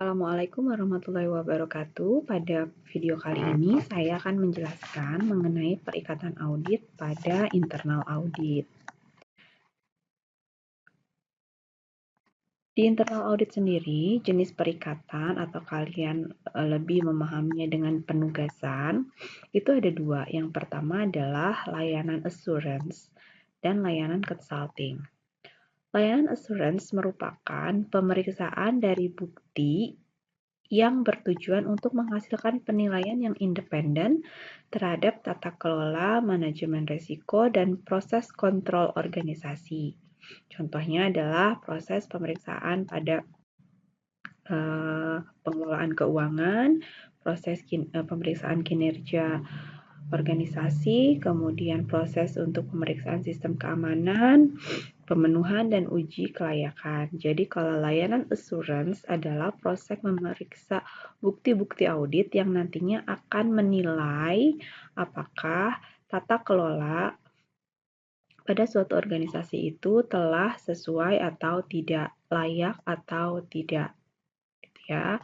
Assalamualaikum warahmatullahi wabarakatuh. Pada video kali ini saya akan menjelaskan mengenai perikatan audit pada internal audit. Di internal audit sendiri, jenis perikatan atau kalian lebih memahaminya dengan penugasan, itu ada dua. Yang pertama adalah layanan assurance dan layanan consulting. Layanan assurance merupakan pemeriksaan dari bukti yang bertujuan untuk menghasilkan penilaian yang independen terhadap tata kelola, manajemen risiko, dan proses kontrol organisasi. Contohnya adalah proses pemeriksaan pada pengelolaan keuangan, proses pemeriksaan kinerja organisasi, kemudian proses untuk pemeriksaan sistem keamanan, pemenuhan dan uji kelayakan. Jadi kalau layanan assurance adalah proses memeriksa bukti-bukti audit yang nantinya akan menilai apakah tata kelola pada suatu organisasi itu telah sesuai atau tidak, layak atau tidak, gitu ya.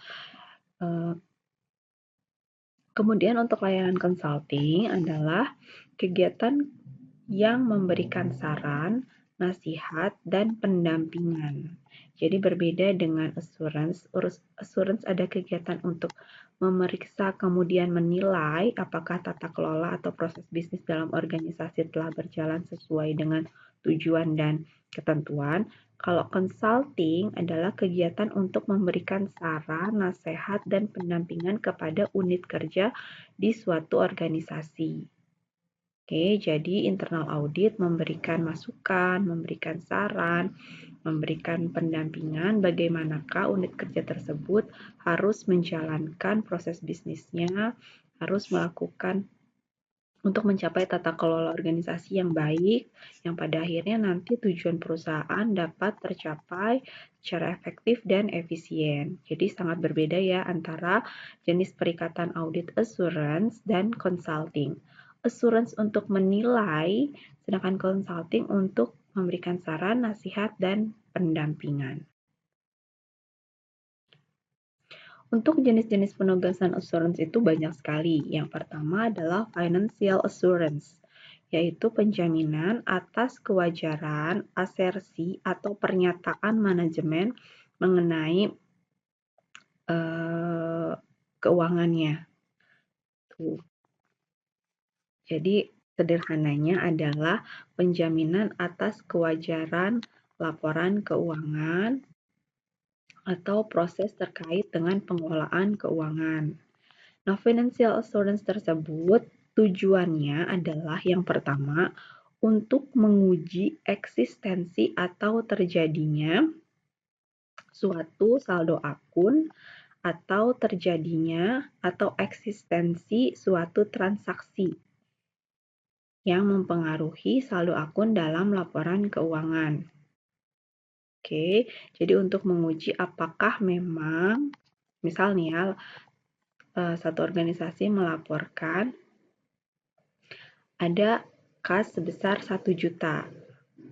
Kemudian untuk layanan consulting adalah kegiatan yang memberikan saran, nasihat, dan pendampingan. Jadi berbeda dengan assurance. Assurance ada kegiatan untuk memeriksa kemudian menilai apakah tata kelola atau proses bisnis dalam organisasi telah berjalan sesuai dengan tujuan dan ketentuan. Kalau consulting adalah kegiatan untuk memberikan saran, nasihat, dan pendampingan kepada unit kerja di suatu organisasi. Oke, jadi internal audit memberikan masukan, memberikan saran, memberikan pendampingan bagaimanakah unit kerja tersebut harus menjalankan proses bisnisnya, harus melakukan untuk mencapai tata kelola organisasi yang baik, yang pada akhirnya nanti tujuan perusahaan dapat tercapai secara efektif dan efisien. Jadi sangat berbeda ya antara jenis perikatan audit assurance dan consulting. Assurance untuk menilai, sedangkan consulting untuk memberikan saran, nasihat, dan pendampingan. Untuk jenis-jenis penugasan assurance itu banyak sekali. Yang pertama adalah financial assurance, yaitu penjaminan atas kewajaran, asersi, atau pernyataan manajemen mengenai keuangannya. Jadi sederhananya adalah penjaminan atas kewajaran laporan keuangan atau proses terkait dengan pengelolaan keuangan. Nah, financial assurance tersebut tujuannya adalah yang pertama untuk menguji eksistensi atau terjadinya suatu saldo akun atau terjadinya atau eksistensi suatu transaksi yang mempengaruhi saldo akun dalam laporan keuangan. Oke, jadi untuk menguji apakah memang, misalnya satu organisasi melaporkan ada kas sebesar 1 juta.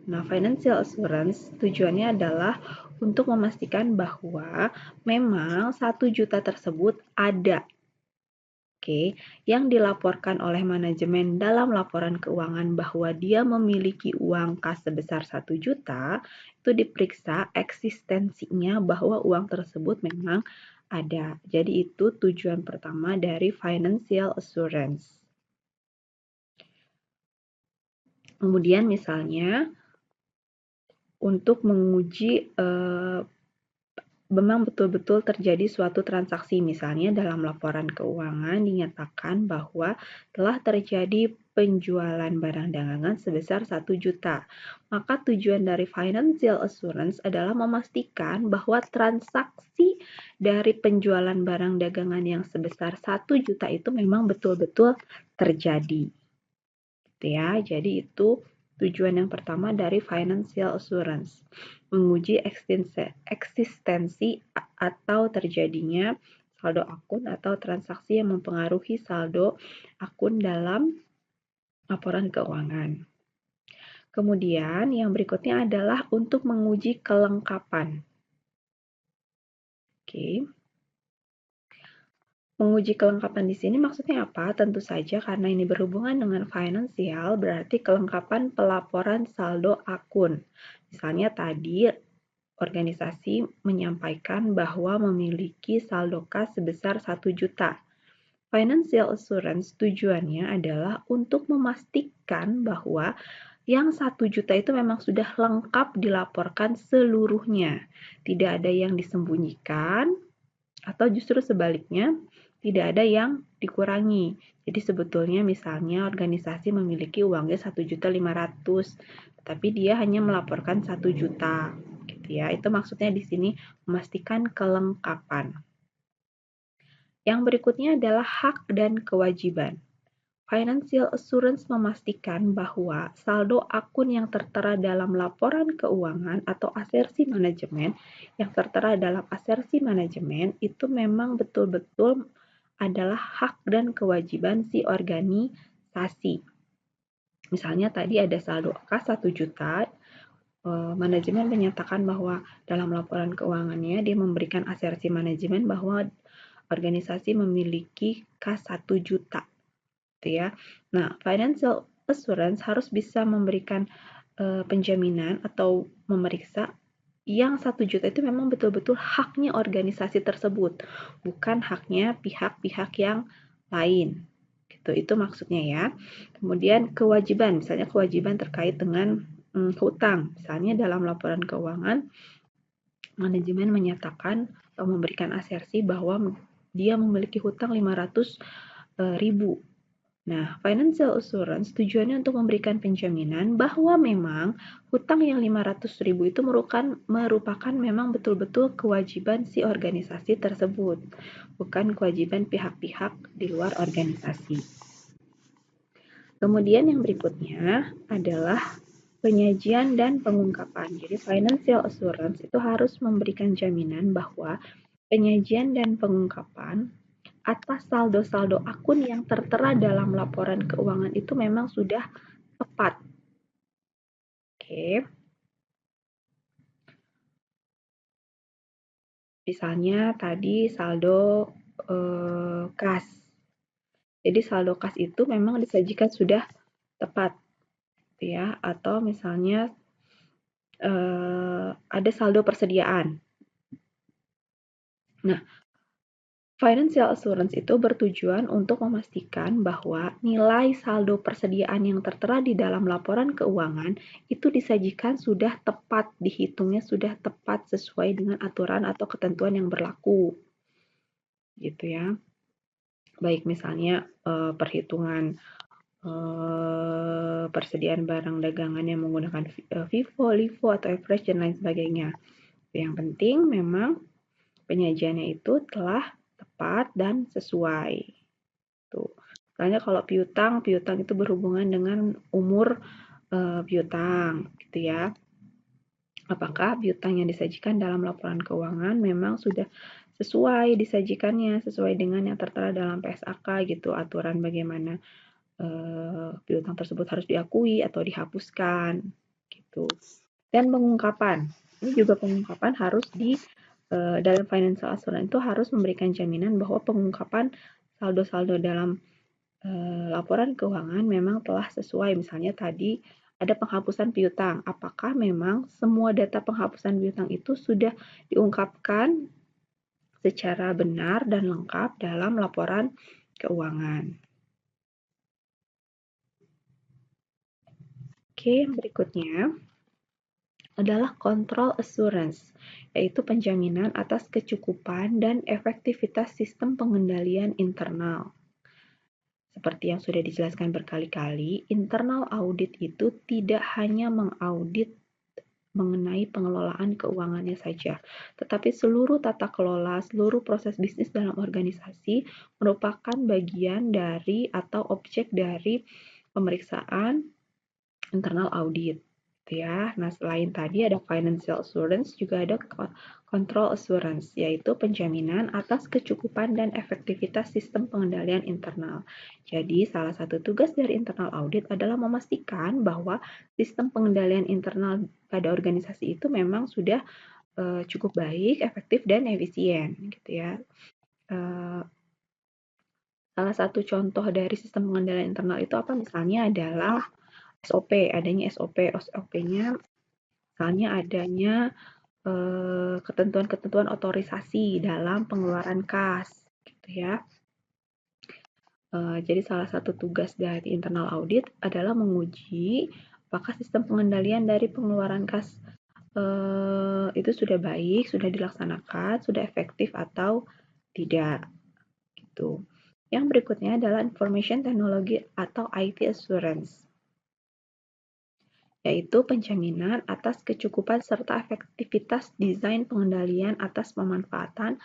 Nah, financial assurance tujuannya adalah untuk memastikan bahwa memang 1 juta tersebut ada. Oke, yang dilaporkan oleh manajemen dalam laporan keuangan bahwa dia memiliki uang kas sebesar 1 juta, itu diperiksa eksistensinya bahwa uang tersebut memang ada. Jadi itu tujuan pertama dari financial assurance. Kemudian misalnya untuk menguji memang betul-betul terjadi suatu transaksi, misalnya dalam laporan keuangan dinyatakan bahwa telah terjadi penjualan barang dagangan sebesar 1 juta. Maka tujuan dari financial assurance adalah memastikan bahwa transaksi dari penjualan barang dagangan yang sebesar 1 juta itu memang betul-betul terjadi. Gitu ya. Jadi itu tujuan yang pertama dari financial assurance, menguji eksistensi atau terjadinya saldo akun atau transaksi yang mempengaruhi saldo akun dalam laporan keuangan. Kemudian yang berikutnya adalah untuk menguji kelengkapan. Oke. Menguji kelengkapan di sini maksudnya apa? Tentu saja karena ini berhubungan dengan finansial, berarti kelengkapan pelaporan saldo akun. Misalnya tadi organisasi menyampaikan bahwa memiliki saldo kas sebesar 1 juta. Financial assurance tujuannya adalah untuk memastikan bahwa yang 1 juta itu memang sudah lengkap dilaporkan seluruhnya. Tidak ada yang disembunyikan atau justru sebaliknya, tidak ada yang dikurangi. Jadi sebetulnya misalnya organisasi memiliki uangnya 1.500.000, tapi dia hanya melaporkan 1 juta gitu ya. Itu maksudnya di sini memastikan kelengkapan. Yang berikutnya adalah hak dan kewajiban. Financial assurance memastikan bahwa saldo akun yang tertera dalam laporan keuangan atau asersi manajemen yang tertera dalam asersi manajemen itu memang betul-betul adalah hak dan kewajiban si organisasi. Misalnya tadi ada saldo kas 1 juta, manajemen menyatakan bahwa dalam laporan keuangannya dia memberikan asersi manajemen bahwa organisasi memiliki kas 1 juta. Gitu ya. Nah, financial assurance harus bisa memberikan penjaminan atau memeriksa yang 1 juta itu memang betul-betul haknya organisasi tersebut, bukan haknya pihak-pihak yang lain. Gitu, itu maksudnya ya. Kemudian kewajiban, misalnya kewajiban terkait dengan hutang. Misalnya dalam laporan keuangan, manajemen menyatakan atau memberikan asersi bahwa dia memiliki hutang 500.000. Nah, financial assurance tujuannya untuk memberikan penjaminan bahwa memang hutang yang 500.000 itu merupakan memang betul-betul kewajiban si organisasi tersebut, bukan kewajiban pihak-pihak di luar organisasi. Kemudian yang berikutnya adalah penyajian dan pengungkapan. Jadi financial assurance itu harus memberikan jaminan bahwa penyajian dan pengungkapan atas saldo-saldo akun yang tertera dalam laporan keuangan itu memang sudah tepat. Oke. Misalnya tadi saldo kas. Jadi saldo kas itu memang disajikan sudah tepat, ya. Atau misalnya ada saldo persediaan. Nah, financial assurance itu bertujuan untuk memastikan bahwa nilai saldo persediaan yang tertera di dalam laporan keuangan itu disajikan sudah tepat, dihitungnya sudah tepat sesuai dengan aturan atau ketentuan yang berlaku. Gitu ya. Baik misalnya perhitungan persediaan barang dagangan yang menggunakan FIFO, LIFO, atau average, dan lain sebagainya. Yang penting memang penyajiannya itu telah tepat dan sesuai. Tuh. Misalnya kalau piutang itu berhubungan dengan umur piutang, gitu ya. Apakah piutang yang disajikan dalam laporan keuangan memang sudah sesuai disajikannya, sesuai dengan yang tertera dalam PSAK gitu, aturan bagaimana piutang tersebut harus diakui atau dihapuskan, gitu. Dan pengungkapan, ini juga pengungkapan harus dalam financial assurance itu harus memberikan jaminan bahwa pengungkapan saldo-saldo dalam laporan keuangan memang telah sesuai. Misalnya tadi ada penghapusan piutang. Apakah memang semua data penghapusan piutang itu sudah diungkapkan secara benar dan lengkap dalam laporan keuangan? Oke, yang berikutnya adalah control assurance, yaitu penjaminan atas kecukupan dan efektivitas sistem pengendalian internal. Seperti yang sudah dijelaskan berkali-kali, internal audit itu tidak hanya mengaudit mengenai pengelolaan keuangannya saja, tetapi seluruh tata kelola, seluruh proses bisnis dalam organisasi merupakan bagian dari atau objek dari pemeriksaan internal audit. Ya. Nah, selain tadi ada financial assurance, juga ada control assurance, yaitu penjaminan atas kecukupan dan efektivitas sistem pengendalian internal. Jadi, salah satu tugas dari internal audit adalah memastikan bahwa sistem pengendalian internal pada organisasi itu memang sudah cukup baik, efektif, dan efisien, gitu ya. Salah satu contoh dari sistem pengendalian internal itu apa? Misalnya adalah SOP, adanya SOP. SOP-nya misalnya adanya ketentuan-ketentuan otorisasi dalam pengeluaran kas, gitu ya. Jadi salah satu tugas dari internal audit adalah menguji apakah sistem pengendalian dari pengeluaran kas itu sudah baik, sudah dilaksanakan, sudah efektif atau tidak, gitu. Yang berikutnya adalah Information Technology atau IT Assurance, yaitu penjaminan atas kecukupan serta efektivitas desain pengendalian atas pemanfaatan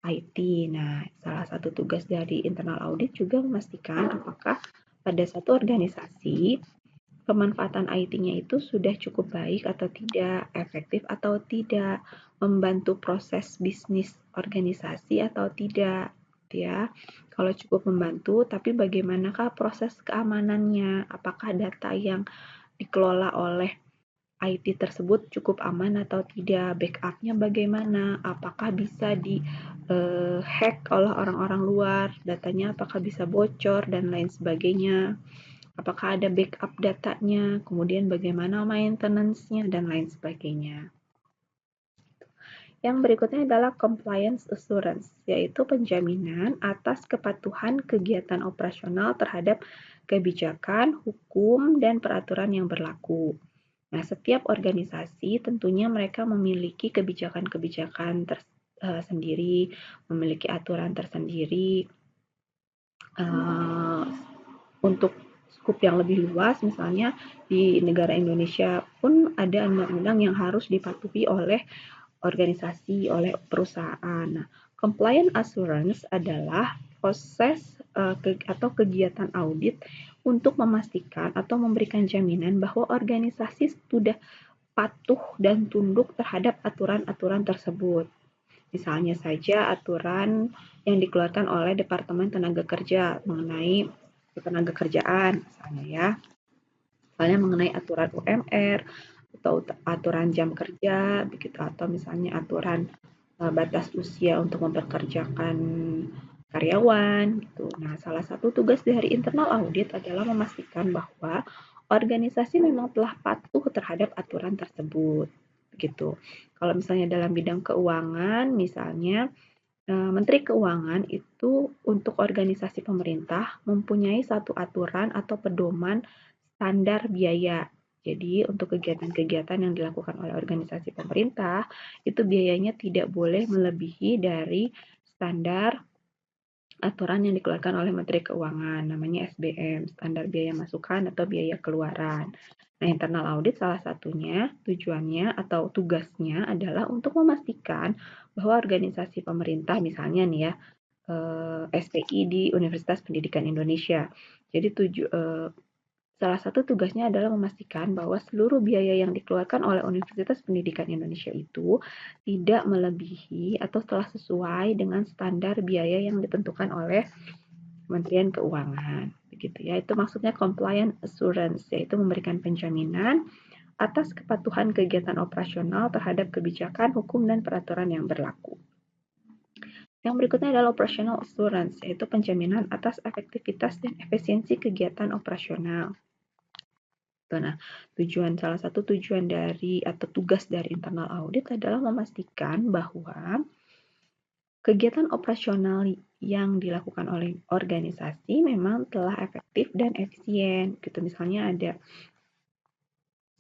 IT. Nah, salah satu tugas dari internal audit juga memastikan apakah pada satu organisasi pemanfaatan IT-nya itu sudah cukup baik atau tidak, efektif atau tidak, membantu proses bisnis organisasi atau tidak, ya. Kalau cukup membantu, tapi bagaimanakah proses keamanannya? Apakah data yang dikelola oleh IT tersebut cukup aman atau tidak, backupnya bagaimana, apakah bisa di hack oleh orang-orang luar, datanya apakah bisa bocor, dan lain sebagainya. Apakah ada backup datanya, kemudian bagaimana maintenance-nya, dan lain sebagainya. Yang berikutnya adalah compliance assurance, yaitu penjaminan atas kepatuhan kegiatan operasional terhadap kebijakan, hukum, dan peraturan yang berlaku. Nah, setiap organisasi tentunya mereka memiliki kebijakan-kebijakan tersendiri, memiliki aturan tersendiri. Untuk skup yang lebih luas, misalnya di negara Indonesia pun ada undang-undang yang harus dipatuhi oleh organisasi, oleh perusahaan. Nah, compliance assurance adalah proses atau kegiatan audit untuk memastikan atau memberikan jaminan bahwa organisasi sudah patuh dan tunduk terhadap aturan-aturan tersebut. Misalnya saja aturan yang dikeluarkan oleh Departemen Tenaga Kerja mengenai ketenaga kerjaan, misalnya ya. Misalnya mengenai aturan UMR atau aturan jam kerja, begitu, atau misalnya aturan batas usia untuk memperkerjakan karyawan, gitu. Nah, salah satu tugas dari internal audit adalah memastikan bahwa organisasi memang telah patuh terhadap aturan tersebut, begitu. Kalau misalnya dalam bidang keuangan, misalnya Menteri Keuangan itu untuk organisasi pemerintah mempunyai satu aturan atau pedoman standar biaya. Jadi, untuk kegiatan-kegiatan yang dilakukan oleh organisasi pemerintah, itu biayanya tidak boleh melebihi dari standar aturan yang dikeluarkan oleh Menteri Keuangan, namanya SBM, standar biaya masukan atau biaya keluaran. Nah, internal audit salah satunya tujuannya atau tugasnya adalah untuk memastikan bahwa organisasi pemerintah, misalnya nih ya, SPI di Universitas Pendidikan Indonesia. Jadi salah satu tugasnya adalah memastikan bahwa seluruh biaya yang dikeluarkan oleh Universitas Pendidikan Indonesia itu tidak melebihi atau telah sesuai dengan standar biaya yang ditentukan oleh Kementerian Keuangan. Begitu ya, itu maksudnya compliance assurance, yaitu memberikan penjaminan atas kepatuhan kegiatan operasional terhadap kebijakan, hukum, dan peraturan yang berlaku. Yang berikutnya adalah operational assurance, yaitu penjaminan atas efektivitas dan efisiensi kegiatan operasional. Nah, salah satu tujuan dari atau tugas dari internal audit adalah memastikan bahwa kegiatan operasional yang dilakukan oleh organisasi memang telah efektif dan efisien. Gitu, misalnya ada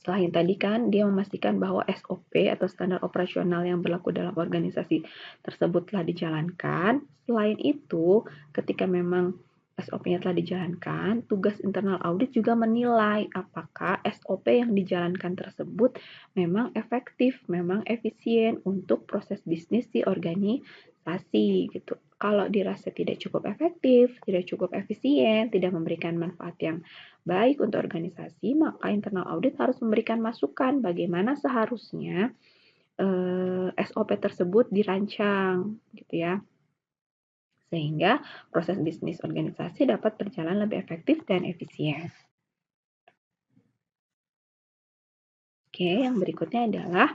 selain tadi kan dia memastikan bahwa SOP atau standar operasional yang berlaku dalam organisasi tersebut telah dijalankan. Selain itu, ketika memang SOP-nya telah dijalankan, tugas internal audit juga menilai apakah SOP yang dijalankan tersebut memang efektif, memang efisien untuk proses bisnis di organisasi gitu. Kalau dirasa tidak cukup efektif, tidak cukup efisien, tidak memberikan manfaat yang baik untuk organisasi, maka internal audit harus memberikan masukan bagaimana seharusnya SOP tersebut dirancang gitu ya, sehingga proses bisnis organisasi dapat berjalan lebih efektif dan efisien. Oke, yang berikutnya adalah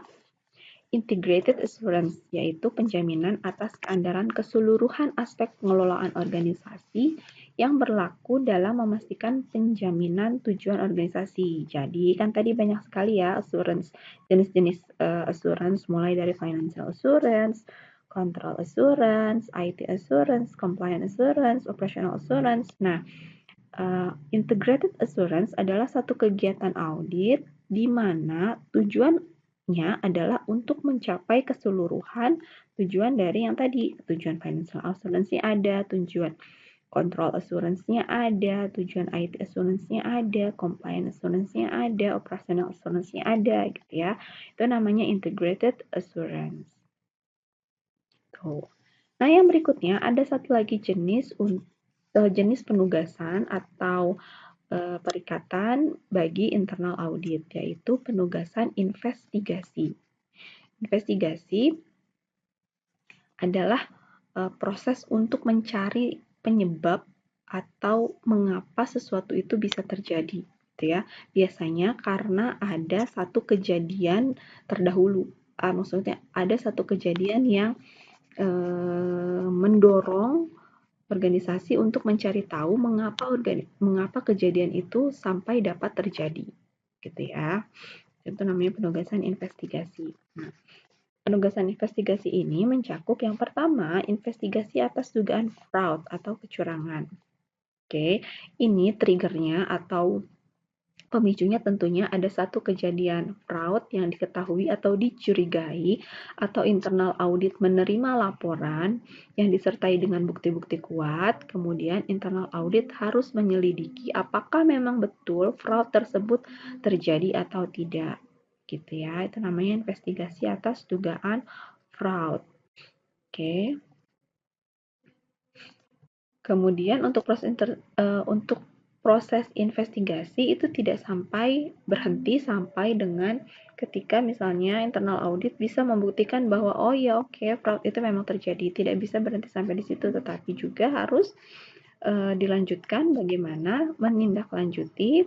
integrated assurance, yaitu penjaminan atas keandalan keseluruhan aspek pengelolaan organisasi yang berlaku dalam memastikan penjaminan tujuan organisasi. Jadi kan tadi banyak sekali ya assurance, jenis-jenis assurance mulai dari financial assurance, control assurance, IT assurance, compliance assurance, operational assurance. Nah, integrated assurance adalah satu kegiatan audit di mana tujuannya adalah untuk mencapai keseluruhan tujuan dari yang tadi, tujuan financial assurance-nya ada, tujuan control assurance-nya ada, tujuan IT assurance-nya ada, compliance assurance-nya ada, operational assurance-nya ada gitu ya. Itu namanya integrated assurance. Tuh. Nah, yang berikutnya ada satu lagi jenis penugasan atau perikatan bagi internal audit, yaitu penugasan investigasi. Investigasi adalah proses untuk mencari penyebab atau mengapa sesuatu itu bisa terjadi, gitu ya. Biasanya karena ada satu kejadian terdahulu, maksudnya ada satu kejadian yang mendorong organisasi untuk mencari tahu mengapa kejadian itu sampai dapat terjadi, gitu ya. Itu namanya penugasan investigasi. Nah, penugasan investigasi ini mencakup yang pertama, investigasi atas dugaan fraud atau kecurangan. Oke, ini triggernya atau pemicunya tentunya ada satu kejadian fraud yang diketahui atau dicurigai atau internal audit menerima laporan yang disertai dengan bukti-bukti kuat, kemudian internal audit harus menyelidiki apakah memang betul fraud tersebut terjadi atau tidak. Gitu ya, itu namanya investigasi atas dugaan fraud. Oke. Kemudian untuk proses investigasi itu tidak berhenti sampai dengan ketika misalnya internal audit bisa membuktikan bahwa oh ya oke, fraud itu memang terjadi. Tidak bisa berhenti sampai di situ, tetapi juga harus dilanjutkan bagaimana menindaklanjuti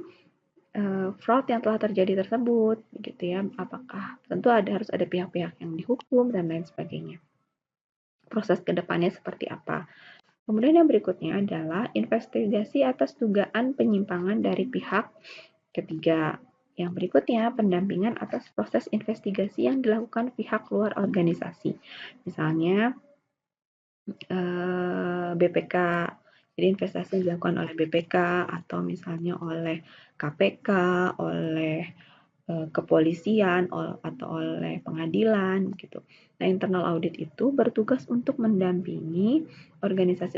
fraud yang telah terjadi tersebut, gitu ya. Apakah tentu harus ada pihak-pihak yang dihukum dan lain sebagainya. Proses kedepannya seperti apa? Kemudian yang berikutnya adalah investigasi atas dugaan penyimpangan dari pihak ketiga. Yang berikutnya, pendampingan atas proses investigasi yang dilakukan pihak luar organisasi. Misalnya, BPK, jadi investasi yang dilakukan oleh BPK atau misalnya oleh KPK, oleh kepolisian, atau oleh pengadilan gitu. Nah, internal audit itu bertugas untuk mendampingi organisasi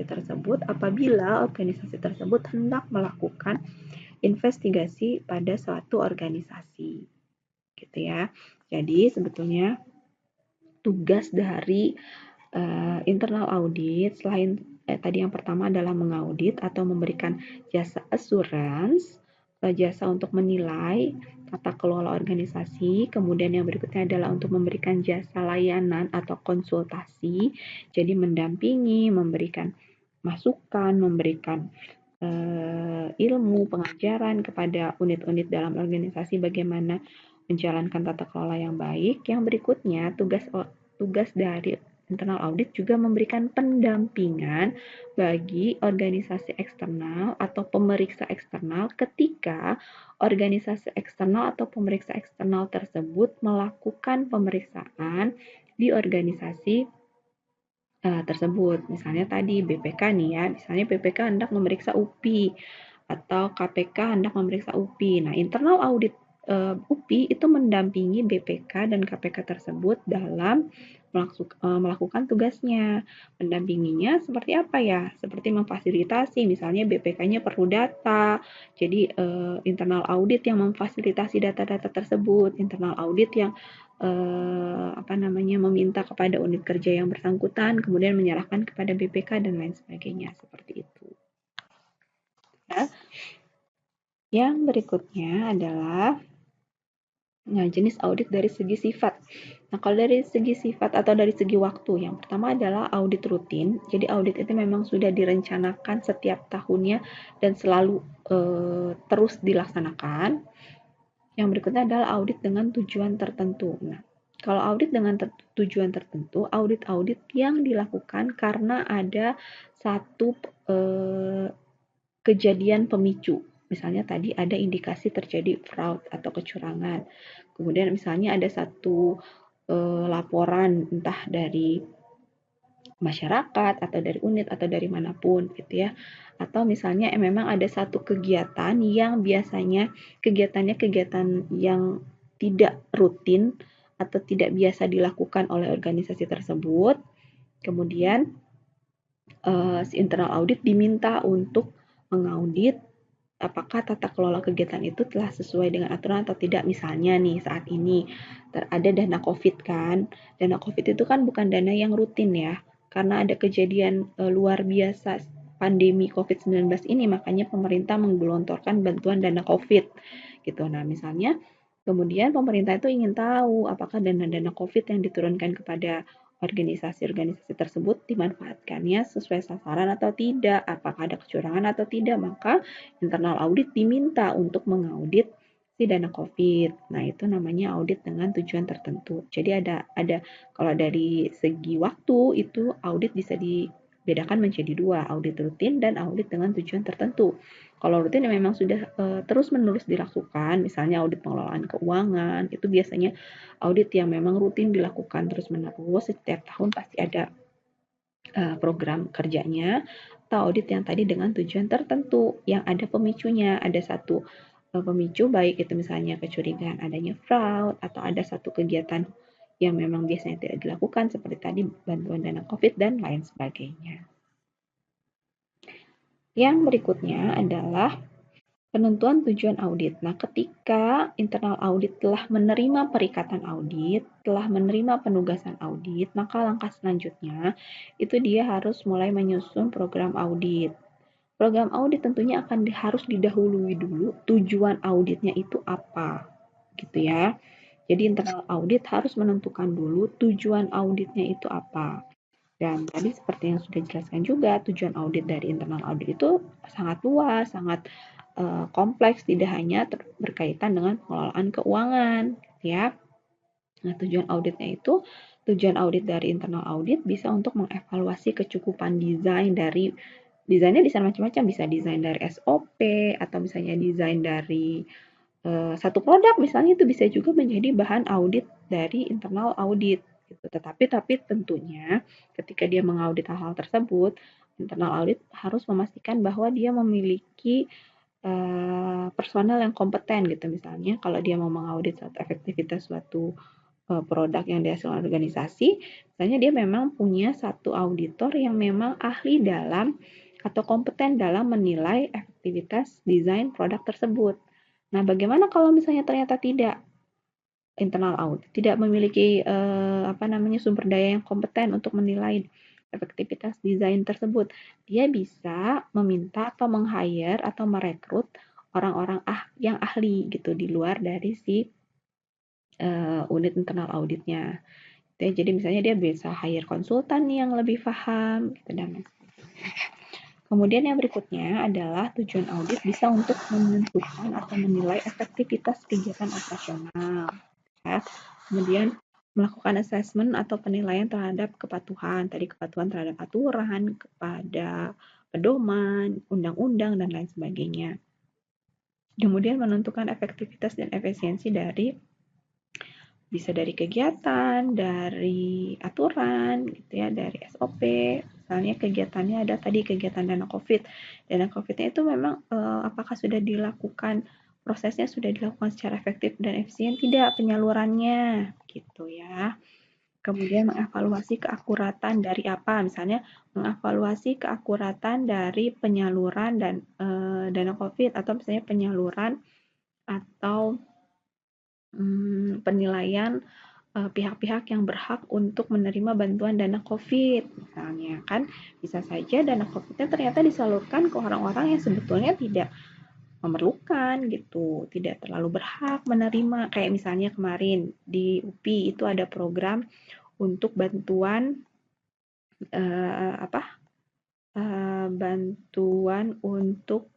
tersebut apabila organisasi tersebut hendak melakukan investigasi pada suatu organisasi. Gitu ya. Jadi sebetulnya tugas dari internal audit selain tadi yang pertama adalah mengaudit atau memberikan jasa assurance, jasa untuk menilai tata kelola organisasi, kemudian yang berikutnya adalah untuk memberikan jasa layanan atau konsultasi, jadi mendampingi, memberikan masukan, memberikan ilmu pengajaran kepada unit-unit dalam organisasi bagaimana menjalankan tata kelola yang baik. Yang berikutnya tugas dari internal audit juga memberikan pendampingan bagi organisasi eksternal atau pemeriksa eksternal ketika organisasi eksternal atau pemeriksa eksternal tersebut melakukan pemeriksaan di organisasi tersebut. Misalnya tadi BPK nih ya, misalnya BPK hendak memeriksa UPI atau KPK hendak memeriksa UPI. Nah, internal audit UPI itu mendampingi BPK dan KPK tersebut dalam melakukan tugasnya. Mendampinginya seperti apa ya? Seperti memfasilitasi, misalnya BPK-nya perlu data, jadi internal audit yang memfasilitasi data-data tersebut, internal audit yang meminta kepada unit kerja yang bersangkutan, kemudian menyerahkan kepada BPK dan lain sebagainya, seperti itu. Ya. Yang berikutnya adalah jenis audit dari segi sifat. Nah, kalau dari segi sifat atau dari segi waktu, yang pertama adalah audit rutin. Jadi audit itu memang sudah direncanakan setiap tahunnya dan selalu terus dilaksanakan. Yang berikutnya adalah audit dengan tujuan tertentu. Nah, kalau audit dengan tujuan tertentu, audit-audit yang dilakukan karena ada satu kejadian pemicu. Misalnya tadi ada indikasi terjadi fraud atau kecurangan. Kemudian misalnya ada satu laporan entah dari masyarakat atau dari unit atau dari manapun gitu ya. Atau misalnya memang ada satu kegiatan yang biasanya kegiatannya kegiatan yang tidak rutin atau tidak biasa dilakukan oleh organisasi tersebut. Kemudian si internal audit diminta untuk mengaudit apakah tata kelola kegiatan itu telah sesuai dengan aturan atau tidak. Misalnya nih saat ini ada dana COVID kan. Dana COVID itu kan bukan dana yang rutin ya. Karena ada kejadian luar biasa pandemi COVID-19 ini, makanya pemerintah menggelontorkan bantuan dana COVID gitu. Nah, misalnya kemudian pemerintah itu ingin tahu apakah dana-dana COVID yang diturunkan kepada organisasi-organisasi tersebut dimanfaatkannya sesuai sasaran atau tidak, apakah ada kecurangan atau tidak, maka internal audit diminta untuk mengaudit si dana COVID. Nah, itu namanya audit dengan tujuan tertentu. Jadi ada kalau dari segi waktu itu audit bisa dibedakan menjadi dua, audit rutin dan audit dengan tujuan tertentu. Kalau rutin ya memang sudah terus-menerus dilakukan, misalnya audit pengelolaan keuangan, itu biasanya audit yang memang rutin dilakukan terus-menerus, setiap tahun pasti ada program kerjanya, atau audit yang tadi dengan tujuan tertentu, yang ada pemicunya, ada satu pemicu baik itu misalnya kecurigaan adanya fraud, atau ada satu kegiatan yang memang biasanya tidak dilakukan, seperti tadi bantuan dana COVID dan lain sebagainya. Yang berikutnya adalah penentuan tujuan audit. Nah, ketika internal audit telah menerima perikatan audit, telah menerima penugasan audit, maka langkah selanjutnya itu dia harus mulai menyusun program audit. Program audit tentunya harus didahului dulu tujuan auditnya itu apa, gitu ya. Jadi internal audit harus menentukan dulu tujuan auditnya itu apa. Dan tadi seperti yang sudah dijelaskan juga, tujuan audit dari internal audit itu sangat luas, sangat kompleks, tidak hanya berkaitan dengan pengelolaan keuangan, ya. Nah, tujuan audit dari internal audit bisa untuk mengevaluasi kecukupan desainnya bisa macam-macam, bisa desain dari SOP atau misalnya desain dari satu produk misalnya itu bisa juga menjadi bahan audit dari internal audit gitu. Tapi tentunya ketika dia mengaudit hal-hal tersebut, internal audit harus memastikan bahwa dia memiliki personel yang kompeten gitu. Misalnya kalau dia mau mengaudit suatu efektivitas suatu produk yang dihasilkan organisasi, misalnya dia memang punya satu auditor yang memang ahli dalam atau kompeten dalam menilai efektivitas desain produk tersebut. Nah, bagaimana kalau misalnya ternyata tidak internal audit, tidak memiliki sumber daya yang kompeten untuk menilai efektivitas desain tersebut? Dia bisa meminta atau meng-hire atau merekrut orang-orang yang ahli gitu di luar dari si unit internal auditnya. Jadi misalnya dia bisa hire konsultan yang lebih paham gitu dan lain sebagainya. Kemudian yang berikutnya adalah tujuan audit bisa untuk menentukan atau menilai efektivitas kegiatan operasional. Ya. Kemudian melakukan assessment atau penilaian terhadap kepatuhan. Tadi kepatuhan terhadap aturan, kepada pedoman, undang-undang, dan lain sebagainya. Kemudian menentukan efektivitas dan efisiensi bisa dari kegiatan, dari aturan, gitu ya, dari SOP. Misalnya kegiatannya ada tadi kegiatan dana COVID. Dana COVID-nya itu memang apakah sudah dilakukan, prosesnya sudah dilakukan secara efektif dan efisien tidak penyalurannya, gitu ya. Kemudian mengevaluasi keakuratan dari apa? Misalnya mengevaluasi keakuratan dari penyaluran dan dana COVID atau misalnya penyaluran atau penilaian pihak-pihak yang berhak untuk menerima bantuan dana COVID. Misalnya kan bisa saja dana COVID-nya ternyata disalurkan ke orang-orang yang sebetulnya tidak memerlukan gitu, tidak terlalu berhak menerima. Kayak misalnya kemarin di UPI itu ada program untuk bantuan bantuan untuk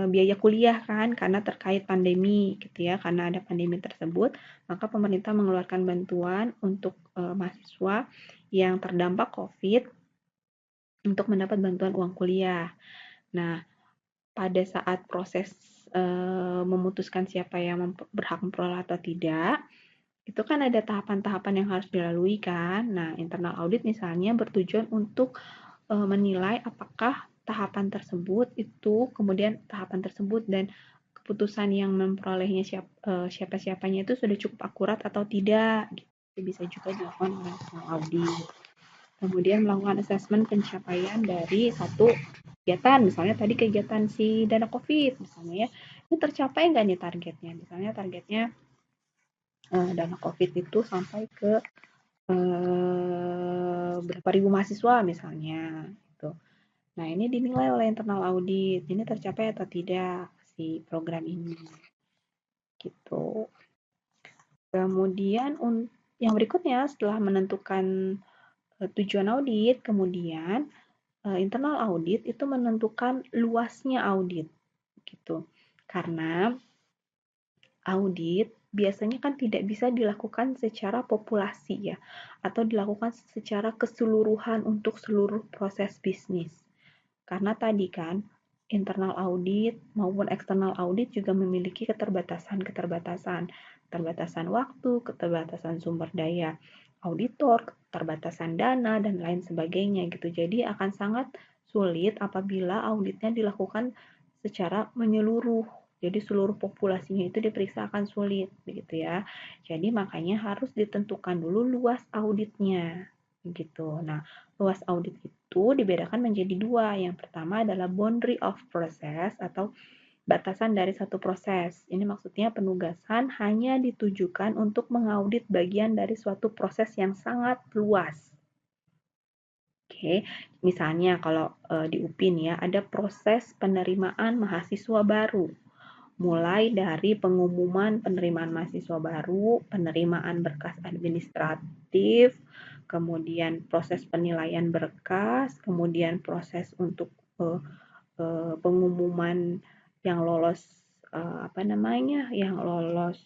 biaya kuliah kan, karena terkait pandemi gitu ya, karena ada pandemi tersebut, maka pemerintah mengeluarkan bantuan untuk mahasiswa yang terdampak COVID untuk mendapat bantuan uang kuliah. Nah, pada saat proses memutuskan siapa yang berhak memperoleh atau tidak, itu kan ada tahapan-tahapan yang harus dilalui kan. Nah, internal audit misalnya bertujuan untuk menilai apakah tahapan tersebut itu kemudian tahapan tersebut dan keputusan yang memperolehnya siapa-siapanya itu sudah cukup akurat atau tidak. Gitu. Bisa juga dilakukan oleh internal audit. Kemudian melakukan asesmen pencapaian dari satu kegiatan, misalnya tadi kegiatan si dana COVID, misalnya ya, ini tercapai nggak nih targetnya? Misalnya targetnya dana COVID itu sampai ke berapa ribu mahasiswa misalnya. Gitu. Nah, ini dinilai oleh internal audit, ini tercapai atau tidak si program ini. Gitu. Kemudian yang berikutnya setelah menentukan tujuan audit, kemudian internal audit itu menentukan luasnya audit gitu. Karena audit biasanya kan tidak bisa dilakukan secara populasi ya atau dilakukan secara keseluruhan untuk seluruh proses bisnis. Karena tadi kan internal audit maupun eksternal audit juga memiliki keterbatasan-keterbatasan, keterbatasan waktu, keterbatasan sumber daya auditor, keterbatasan dana dan lain sebagainya gitu. Jadi akan sangat sulit apabila auditnya dilakukan secara menyeluruh. Jadi seluruh populasinya itu diperiksa akan sulit begitu ya. Jadi makanya harus ditentukan dulu luas auditnya gitu. Nah, luas audit itu dibedakan menjadi dua. Yang pertama adalah boundary of process atau batasan dari satu proses. Ini maksudnya penugasan hanya ditujukan untuk mengaudit bagian dari suatu proses yang sangat luas. Oke, misalnya kalau di UPIN ya ada proses penerimaan mahasiswa baru. Mulai dari pengumuman penerimaan mahasiswa baru, penerimaan berkas administratif, kemudian proses penilaian berkas, kemudian proses untuk pengumuman yang lolos yang lolos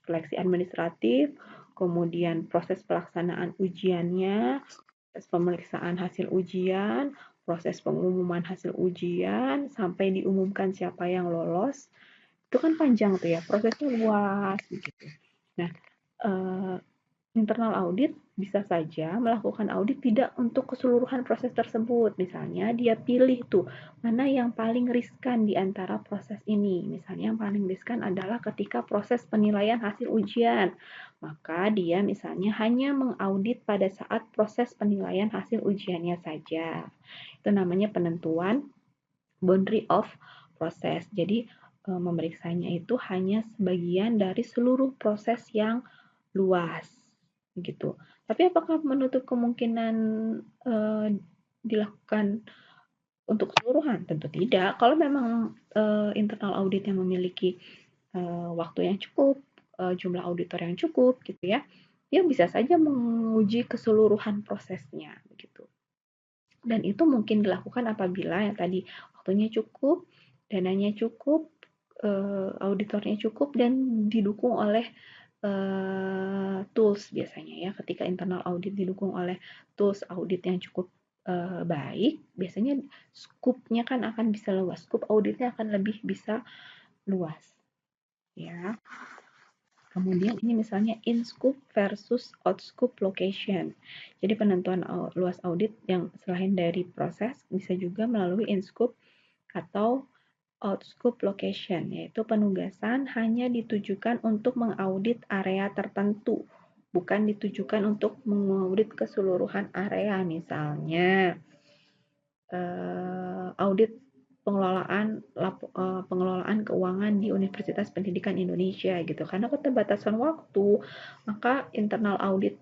seleksi administratif, kemudian proses pelaksanaan ujiannya, proses pemeriksaan hasil ujian, proses pengumuman hasil ujian, sampai diumumkan siapa yang lolos. Itu kan panjang tuh ya, prosesnya luas begitu. Nah, internal audit bisa saja melakukan audit tidak untuk keseluruhan proses tersebut. Misalnya dia pilih tuh mana yang paling riskan di antara proses ini. Misalnya yang paling riskan adalah ketika proses penilaian hasil ujian. Maka dia misalnya hanya mengaudit pada saat proses penilaian hasil ujiannya saja. Itu namanya penentuan boundary of process. Jadi memeriksanya itu hanya sebagian dari seluruh proses yang luas gitu. Tapi apakah menutup kemungkinan dilakukan untuk keseluruhan? Tentu tidak. Kalau memang internal audit yang memiliki waktu yang cukup, jumlah auditor yang cukup gitu ya, dia bisa saja menguji keseluruhan prosesnya begitu. Dan itu mungkin dilakukan apabila yang tadi waktunya cukup, dananya cukup, auditornya cukup dan didukung oleh tools biasanya ya. Ketika internal audit didukung oleh tools audit yang cukup baik, biasanya scope-nya kan akan bisa luas. Scope auditnya akan lebih bisa luas. Ya. Kemudian ini misalnya in scope versus out scope location. Jadi penentuan luas audit yang selain dari proses bisa juga melalui in scope atau out scope location, yaitu penugasan hanya ditujukan untuk mengaudit area tertentu, bukan ditujukan untuk mengaudit keseluruhan area. Misalnya audit pengelolaan keuangan di Universitas Pendidikan Indonesia gitu. Karena keterbatasan waktu, maka internal audit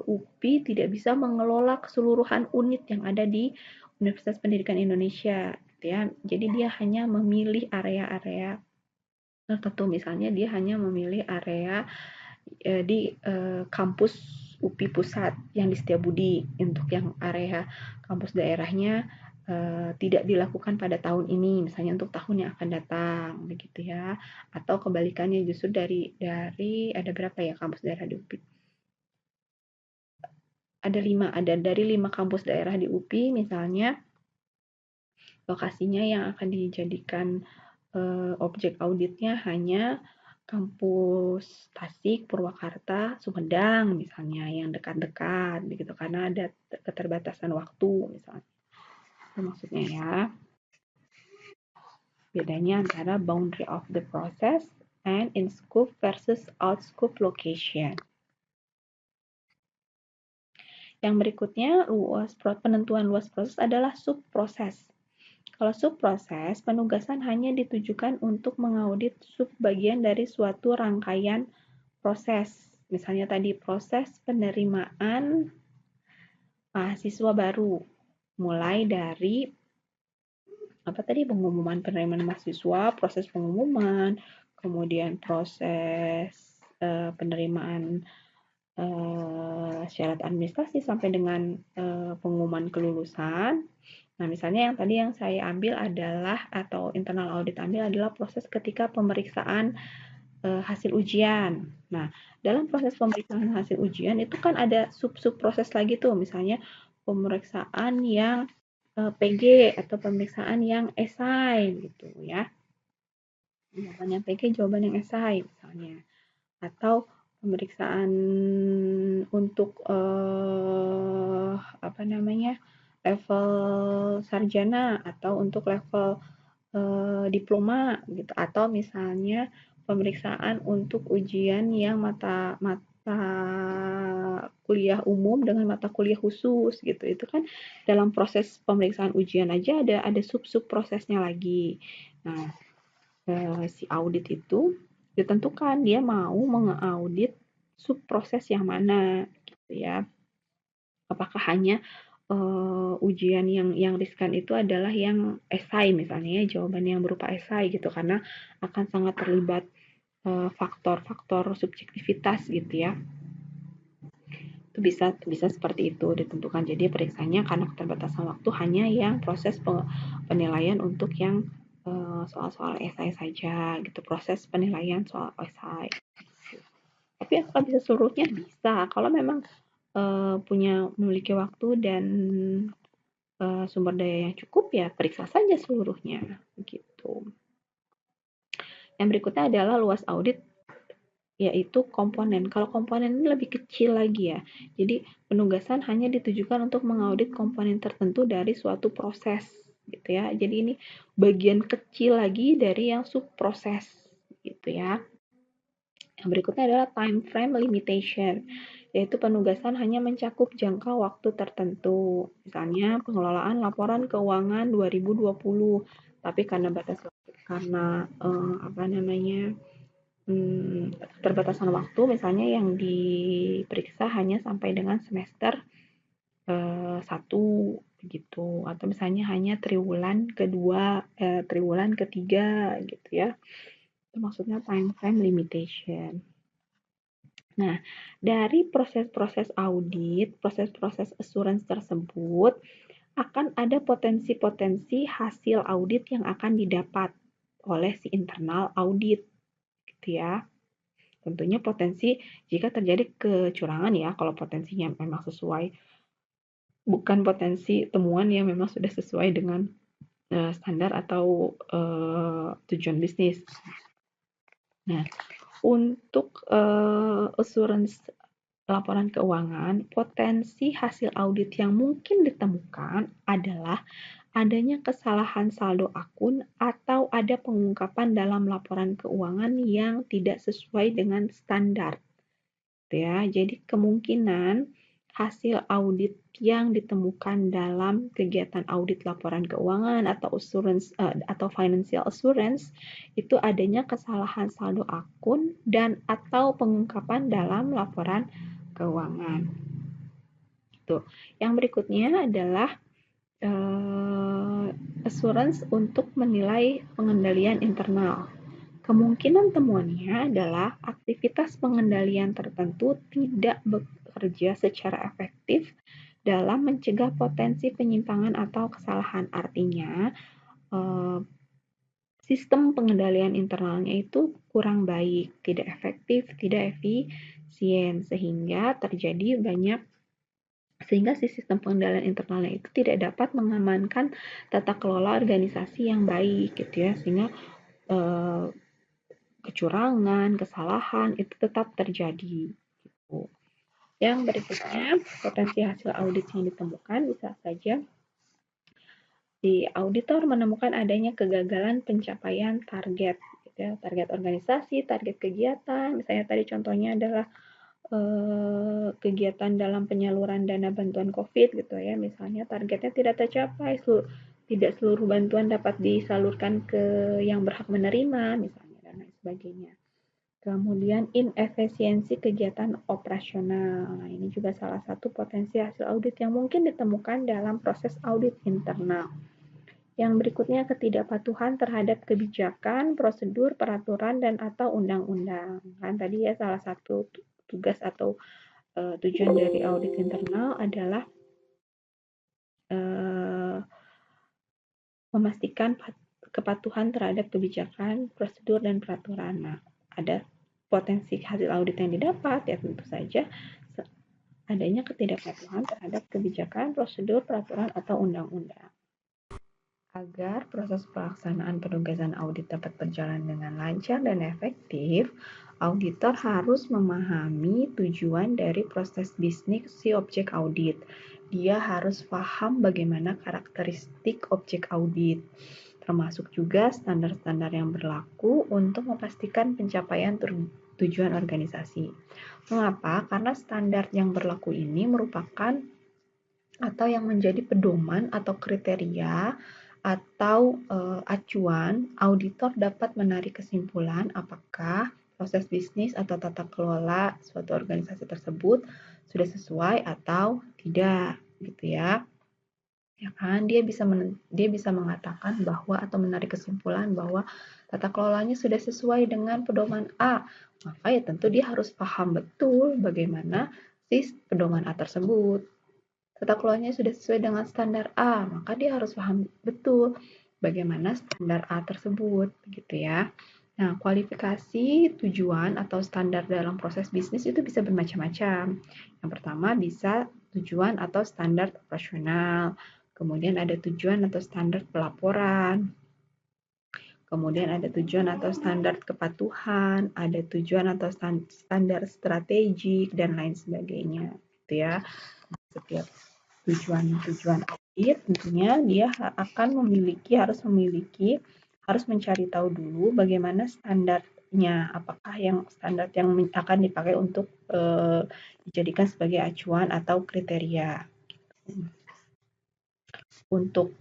UPI tidak bisa mengelola keseluruhan unit yang ada di Universitas Pendidikan Indonesia gitu ya. Jadi dia hanya memilih area-area tertentu, misalnya dia hanya memilih area di kampus UPI pusat yang di Setiabudi. Untuk yang area kampus daerahnya tidak dilakukan pada tahun ini, misalnya untuk tahun yang akan datang, begitu ya. Atau kebalikannya justru dari ada berapa ya kampus daerah di UPI? Ada dari 5 kampus daerah di UPI, misalnya lokasinya yang akan dijadikan objek auditnya hanya kampus Tasik, Purwakarta, Sumedang misalnya yang dekat-dekat begitu karena ada keterbatasan waktu misalnya. Itu maksudnya ya. Bedanya antara boundary of the process and in scope versus out scope location. Yang berikutnya, penentuan luas proses adalah subproses. Kalau subproses, penugasan hanya ditujukan untuk mengaudit subbagian dari suatu rangkaian proses. Misalnya tadi proses penerimaan mahasiswa baru, mulai dari pengumuman penerimaan mahasiswa, proses pengumuman, kemudian proses penerimaan syarat administrasi sampai dengan pengumuman kelulusan. Nah, misalnya yang tadi yang saya ambil adalah atau internal audit ambil adalah proses ketika pemeriksaan hasil ujian. Nah, dalam proses pemeriksaan hasil ujian itu kan ada sub-sub proses lagi tuh, misalnya pemeriksaan yang PG atau pemeriksaan yang esai gitu ya. Jawaban yang PG, jawaban yang esai misalnya. Atau pemeriksaan untuk level sarjana atau untuk level diploma gitu atau misalnya pemeriksaan untuk ujian yang mata kuliah umum dengan mata kuliah khusus gitu. Itu kan dalam proses pemeriksaan ujian aja ada sub-sub prosesnya lagi. Nah, si audit itu ditentukan dia mau mengaudit sub proses yang mana gitu ya. Apakah hanya ujian yang riskan itu adalah yang esai misalnya ya, jawaban yang berupa esai gitu karena akan sangat terlibat faktor-faktor subjektivitas gitu ya. Itu bisa seperti itu ditentukan. Jadi periksanya karena keterbatasan waktu hanya yang proses penilaian untuk yang soal-soal esai saja gitu, proses penilaian soal esai. Tapi apakah bisa seluruhnya? Bisa. Kalau memang memiliki waktu dan sumber daya yang cukup ya periksa saja seluruhnya begitu. Yang berikutnya adalah luas audit yaitu komponen. Kalau komponen ini lebih kecil lagi ya. Jadi penugasan hanya ditujukan untuk mengaudit komponen tertentu dari suatu proses gitu ya. Jadi ini bagian kecil lagi dari yang subproses gitu ya. Yang berikutnya adalah time frame limitation, yaitu penugasan hanya mencakup jangka waktu tertentu. Misalnya pengelolaan laporan keuangan 2020, tapi karena keterbatasan waktu, misalnya yang diperiksa hanya sampai dengan semester 1 begitu, atau misalnya hanya triwulan kedua, triwulan ketiga gitu ya. Itu maksudnya time frame limitation. Nah, dari proses-proses audit, proses-proses assurance tersebut akan ada potensi-potensi hasil audit yang akan didapat oleh si internal audit gitu ya. Tentunya potensi jika terjadi kecurangan ya, kalau potensinya memang sesuai, bukan potensi temuan yang memang sudah sesuai dengan standar atau tujuan bisnis. Nah, untuk assurance laporan keuangan, potensi hasil audit yang mungkin ditemukan adalah adanya kesalahan saldo akun atau ada pengungkapan dalam laporan keuangan yang tidak sesuai dengan standar. Ya, jadi kemungkinan hasil audit yang ditemukan dalam kegiatan audit laporan keuangan atau assurance atau financial assurance itu adanya kesalahan saldo akun dan atau pengungkapan dalam laporan keuangan. Tuh. Yang berikutnya adalah assurance untuk menilai pengendalian internal. Kemungkinan temuannya adalah aktivitas pengendalian tertentu tidak bekerja secara efektif dalam mencegah potensi penyimpangan atau kesalahan. Artinya, sistem pengendalian internalnya itu kurang baik, tidak efektif, tidak efisien, sehingga si sistem pengendalian internalnya itu tidak dapat mengamankan tata kelola organisasi yang baik gitu ya, sehingga kecurangan, kesalahan itu tetap terjadi gitu. Yang berikutnya, potensi hasil audit yang ditemukan bisa saja si auditor menemukan adanya kegagalan pencapaian target, gitu ya, target organisasi, target kegiatan. Misalnya tadi contohnya adalah kegiatan dalam penyaluran dana bantuan COVID gitu ya, misalnya targetnya tidak tercapai, tidak seluruh bantuan dapat disalurkan ke yang berhak menerima, misalnya dan lain sebagainya. Kemudian inefisiensi kegiatan operasional. Nah, ini juga salah satu potensi hasil audit yang mungkin ditemukan dalam proses audit internal. Yang berikutnya ketidakpatuhan terhadap kebijakan, prosedur, peraturan, dan atau undang-undang. Kan tadi ya salah satu tugas atau tujuan dari audit internal adalah memastikan kepatuhan terhadap kebijakan, prosedur, dan peraturan. Nah, ada potensi hasil audit yang didapat, ya tentu saja adanya ketidakpatuhan terhadap kebijakan, prosedur, peraturan, atau undang-undang. Agar proses pelaksanaan penugasan audit dapat berjalan dengan lancar dan efektif, auditor harus memahami tujuan dari proses bisnis si objek audit. Dia harus paham bagaimana karakteristik objek audit, termasuk juga standar-standar yang berlaku untuk memastikan pencapaian tujuan organisasi. Mengapa? Karena standar yang berlaku ini merupakan atau yang menjadi pedoman atau kriteria atau acuan, auditor dapat menarik kesimpulan apakah proses bisnis atau tata kelola suatu organisasi tersebut sudah sesuai atau tidak, gitu ya. Ya kan, dia bisa mengatakan bahwa atau menarik kesimpulan bahwa tata kelolanya sudah sesuai dengan pedoman A. Maka ya tentu dia harus paham betul bagaimana si pedoman A tersebut. Tata kelolanya sudah sesuai dengan standar A, maka dia harus paham betul bagaimana standar A tersebut, gitu ya. Nah, kualifikasi tujuan atau standar dalam proses bisnis itu bisa bermacam-macam. Yang pertama bisa tujuan atau standar operasional, kemudian ada tujuan atau standar pelaporan, kemudian ada tujuan atau standar kepatuhan, ada tujuan atau standar strategik, dan lain sebagainya, gitu ya. Setiap tujuan audit tentunya dia harus mencari tahu dulu bagaimana standarnya, apakah yang standar yang akan dipakai untuk dijadikan sebagai acuan atau kriteria. Untuk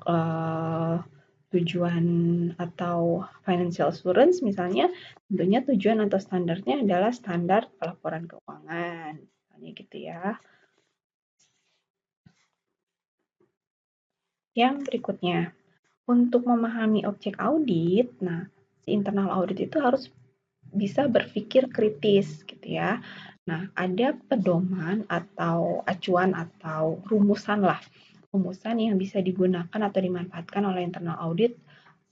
tujuan atau financial assurance misalnya, tentunya tujuan atau standarnya adalah standar pelaporan keuangan, misalnya gitu ya. Yang berikutnya, untuk memahami objek audit, nah si internal audit itu harus bisa berpikir kritis gitu ya. Nah, ada pedoman atau acuan atau rumusan yang bisa digunakan atau dimanfaatkan oleh internal audit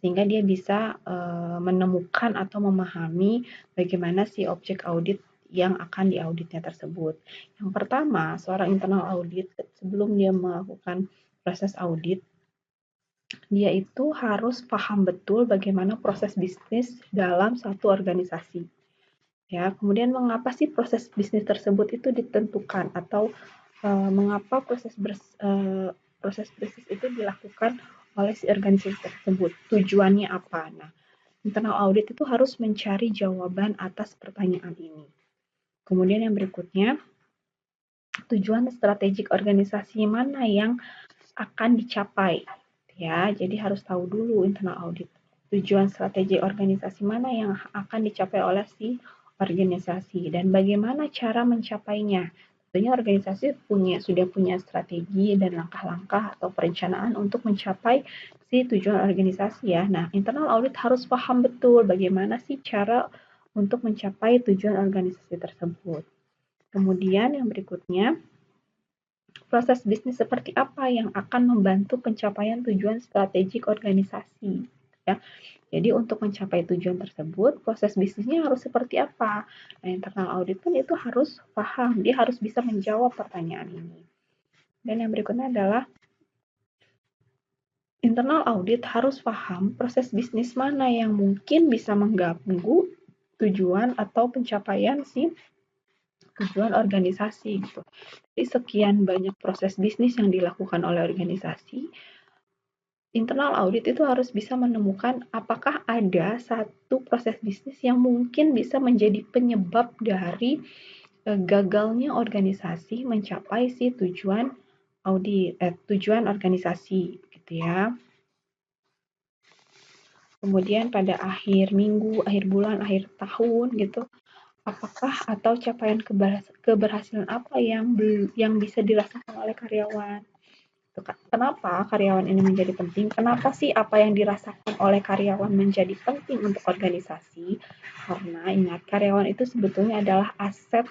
sehingga dia bisa menemukan atau memahami bagaimana si objek audit yang akan diauditnya tersebut. Yang pertama, seorang internal audit sebelum dia melakukan proses audit, dia itu harus paham betul bagaimana proses bisnis dalam satu organisasi. Ya, kemudian mengapa sih proses bisnis tersebut itu ditentukan atau mengapa proses bisnis itu dilakukan oleh si organisasi tersebut? Tujuannya apa? Nah, internal audit itu harus mencari jawaban atas pertanyaan ini. Kemudian yang berikutnya, tujuan strategik organisasi mana yang akan dicapai, ya. Jadi harus tahu dulu internal audit tujuan strategi organisasi mana yang akan dicapai oleh si organisasi dan bagaimana cara mencapainya. Tentunya organisasi sudah punya strategi dan langkah-langkah atau perencanaan untuk mencapai si tujuan organisasi ya. Nah, internal audit harus paham betul bagaimana sih cara untuk mencapai tujuan organisasi tersebut. Kemudian yang berikutnya, proses bisnis seperti apa yang akan membantu pencapaian tujuan strategik organisasi. Ya. Jadi untuk mencapai tujuan tersebut, proses bisnisnya harus seperti apa? Nah, internal audit pun itu harus paham, dia harus bisa menjawab pertanyaan ini. Dan yang berikutnya adalah internal audit harus paham proses bisnis mana yang mungkin bisa mengganggu tujuan atau pencapaian si tujuan organisasi gitu. Jadi sekian banyak proses bisnis yang dilakukan oleh organisasi, internal audit itu harus bisa menemukan apakah ada satu proses bisnis yang mungkin bisa menjadi penyebab dari gagalnya organisasi mencapai si tujuan tujuan organisasi gitu ya. Kemudian pada akhir minggu, akhir bulan, akhir tahun gitu, apakah atau capaian keberhasilan apa yang bisa dirasakan oleh karyawan? Kenapa karyawan ini menjadi penting? Kenapa sih apa yang dirasakan oleh karyawan menjadi penting untuk organisasi? Karena ingat, karyawan itu sebetulnya adalah aset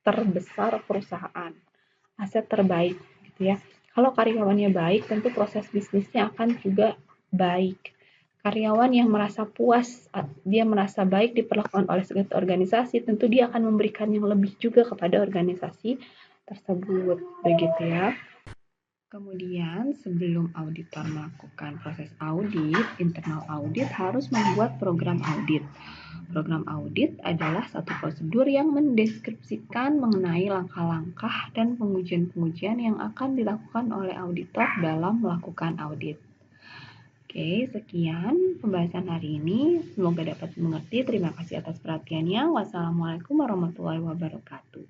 terbesar perusahaan, aset terbaik, gitu ya. Kalau karyawannya baik, tentu proses bisnisnya akan juga baik. Karyawan yang merasa puas, dia merasa baik diperlakukan oleh suatu organisasi, tentu dia akan memberikan yang lebih juga kepada organisasi tersebut, begitu ya. Kemudian, sebelum auditor melakukan proses audit, internal audit harus membuat program audit. Program audit adalah satu prosedur yang mendeskripsikan mengenai langkah-langkah dan pengujian-pengujian yang akan dilakukan oleh auditor dalam melakukan audit. Oke, sekian pembahasan hari ini. Semoga dapat mengerti. Terima kasih atas perhatiannya. Wassalamualaikum warahmatullahi wabarakatuh.